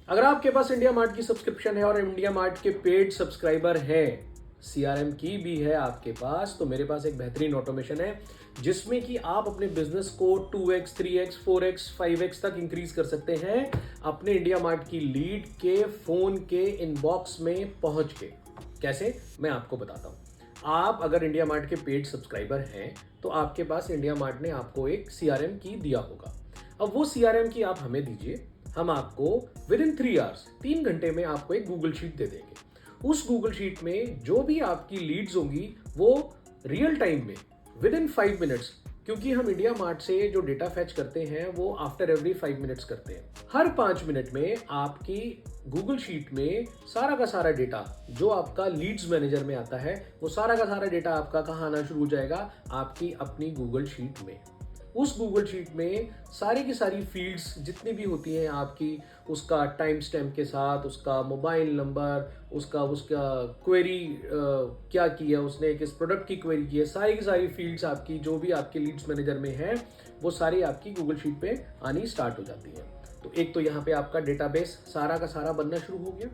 अगर आपके पास India mart की सब्सक्रिप्शन है और इंडिया मार्ट के पेड सब्सक्राइबर है, सीआरएम की भी है आपके पास, तो मेरे पास एक बेहतरीन ऑटोमेशन है जिसमें कि आप अपने बिजनेस को 2x, 3x, 4x, 5x तक इंक्रीज कर सकते हैं अपने इंडिया मार्ट की लीड के फोन के इनबॉक्स में पहुंच के। कैसे, मैं आपको बताता हूं। आप अगर इंडिया मार्ट के पेड सब्सक्राइबर हैं तो आपके पास इंडिया मार्ट ने आपको एक सीआरएम की दिया होगा। अब वो सीआरएम की आप हमें दीजिए, हम आपको विद इन 3 आवर्स, 3 घंटे में आपको एक गूगल शीट दे देंगे। उस गूगल शीट में जो भी आपकी लीड्स होंगी वो रियल टाइम में विद इन 5 मिनट्स, क्योंकि हम इंडिया मार्ट से जो डेटा फैच करते हैं वो आफ्टर एवरी 5 मिनट्स करते हैं। हर 5 मिनट में आपकी गूगल शीट में सारा का सारा डेटा जो आपका लीड्स मैनेजर में आता है, वो सारा का सारा डेटा आपका कहाँ आना शुरू हो जाएगा, आपकी अपनी गूगल शीट में। उस गूगल शीट में सारी की सारी फील्ड्स जितनी भी होती हैं आपकी, उसका टाइम स्टैम्प के साथ, उसका मोबाइल नंबर, उसका क्वेरी क्या की है उसने, किस प्रोडक्ट की क्वेरी की है, सारी की सारी फील्ड्स आपकी जो भी आपके लीड्स मैनेजर में है वो सारी आपकी गूगल शीट पे आनी स्टार्ट हो जाती है। तो एक तो यहाँ पे आपका डेटाबेस सारा का सारा बनना शुरू हो गया।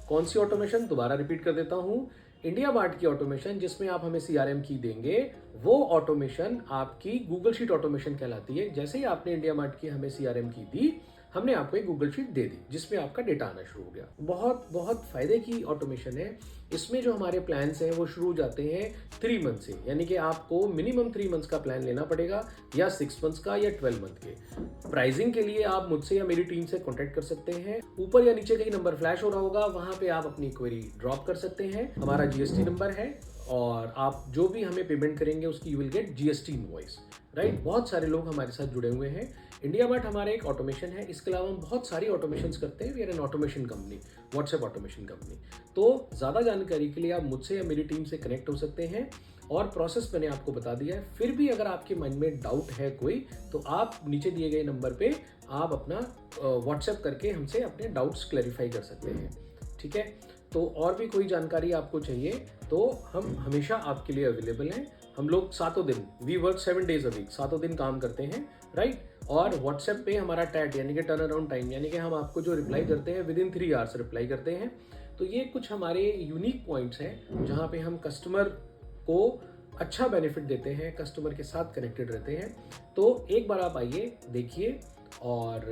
कौन सी ऑटोमेशन, दोबारा रिपीट कर देता हूँ, इंडिया मार्ट की ऑटोमेशन जिसमें आप हमें सीआरएम की देंगे, वो ऑटोमेशन आपकी गूगल शीट ऑटोमेशन कहलाती है। जैसे ही आपने इंडिया मार्ट की हमें सीआरएम की दी, हमने आपको एक गूगल शीट दे दी जिसमें आपका डेटा आना शुरू हो गया। बहुत बहुत फायदे की ऑटोमेशन है। इसमें जो हमारे प्लान्स हैं वो शुरू हो जाते हैं 3 मंथ से, यानी कि आपको मिनिमम 3 मंथ्स का प्लान लेना पड़ेगा, या 6 मंथ्स का या 12 मंथ के। प्राइसिंग के लिए आप मुझसे या मेरी टीम से कॉन्टेक्ट कर सकते हैं। ऊपर या नीचे कहीं नंबर फ्लैश हो रहा होगा, वहां पे आप अपनी क्वेरी ड्रॉप कर सकते हैं। हमारा जीएसटी नंबर है और आप जो भी हमें पेमेंट करेंगे उसकी you will get GST invoice, right. बहुत सारे लोग हमारे साथ जुड़े हुए हैं। इंडिया मार्ट हमारा एक ऑटोमेशन है, इसके अलावा हम बहुत सारी ऑटोमेशन करते हैं। We are an automation company, WhatsApp automation company. तो ज़्यादा जानकारी के लिए आप मुझसे या मेरी टीम से कनेक्ट हो सकते हैं, और प्रोसेस मैंने आपको बता दिया है। फिर भी अगर आपके मन में डाउट है कोई, तो आप नीचे दिए गए नंबर पे आप अपना व्हाट्सएप करके हमसे अपने डाउट्स क्लैरिफाई कर सकते हैं, ठीक है। तो और भी कोई जानकारी आपको चाहिए तो हम हमेशा आपके लिए अवेलेबल हैं। हम लोग 7 दिन, we work 7 days a week, 7 दिन काम करते हैं, राइट। और व्हाट्सएप पे हमारा टैट यानी कि टर्न अराउंड टाइम, यानी कि हम आपको जो रिप्लाई करते हैं विद इन 3 आवर्स रिप्लाई करते हैं। तो ये कुछ हमारे यूनिक पॉइंट्स हैं जहाँ पे हम कस्टमर को अच्छा बेनिफिट देते हैं, कस्टमर के साथ कनेक्टेड रहते हैं। तो एक बार आप आइए, देखिए, और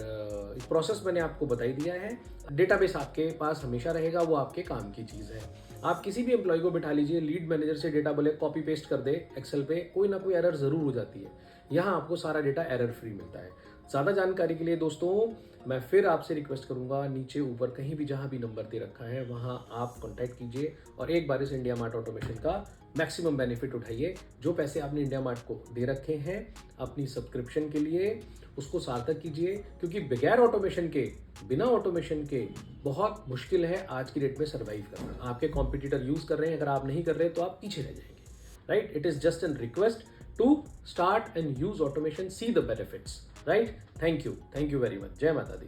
इस प्रोसेस मैंने आपको बता ही दिया है। डेटाबेस आपके पास हमेशा रहेगा, वो आपके काम की चीज़ है। आप किसी भी एम्प्लॉय को बिठा लीजिए, लीड मैनेजर से डेटा बोले कॉपी पेस्ट कर दे एक्सेल पे, कोई ना कोई एरर ज़रूर हो जाती है। यहाँ आपको सारा डेटा एरर फ्री मिलता है। ज़्यादा जानकारी के लिए दोस्तों मैं फिर आपसे रिक्वेस्ट करूंगा, नीचे ऊपर कहीं भी जहाँ भी नंबर दे रखा है वहाँ आप कॉन्टैक्ट कीजिए और एक बार इस इंडिया मार्ट ऑटोमेशन का मैक्सिमम बेनिफिट उठाइए। जो पैसे आपने इंडिया मार्ट को दे रखे हैं अपनी सब्सक्रिप्शन के लिए, उसको सार्थक कीजिए, क्योंकि बगैर ऑटोमेशन के, बिना ऑटोमेशन के बहुत मुश्किल है आज की डेट में सर्वाइव करना। आपके कॉम्पिटिटर यूज कर रहे हैं, अगर आप नहीं कर रहे तो आप पीछे रह जाएंगे, right. It is just an request to start and use automation, see the benefits, right. Thank you very much. जय माता दी।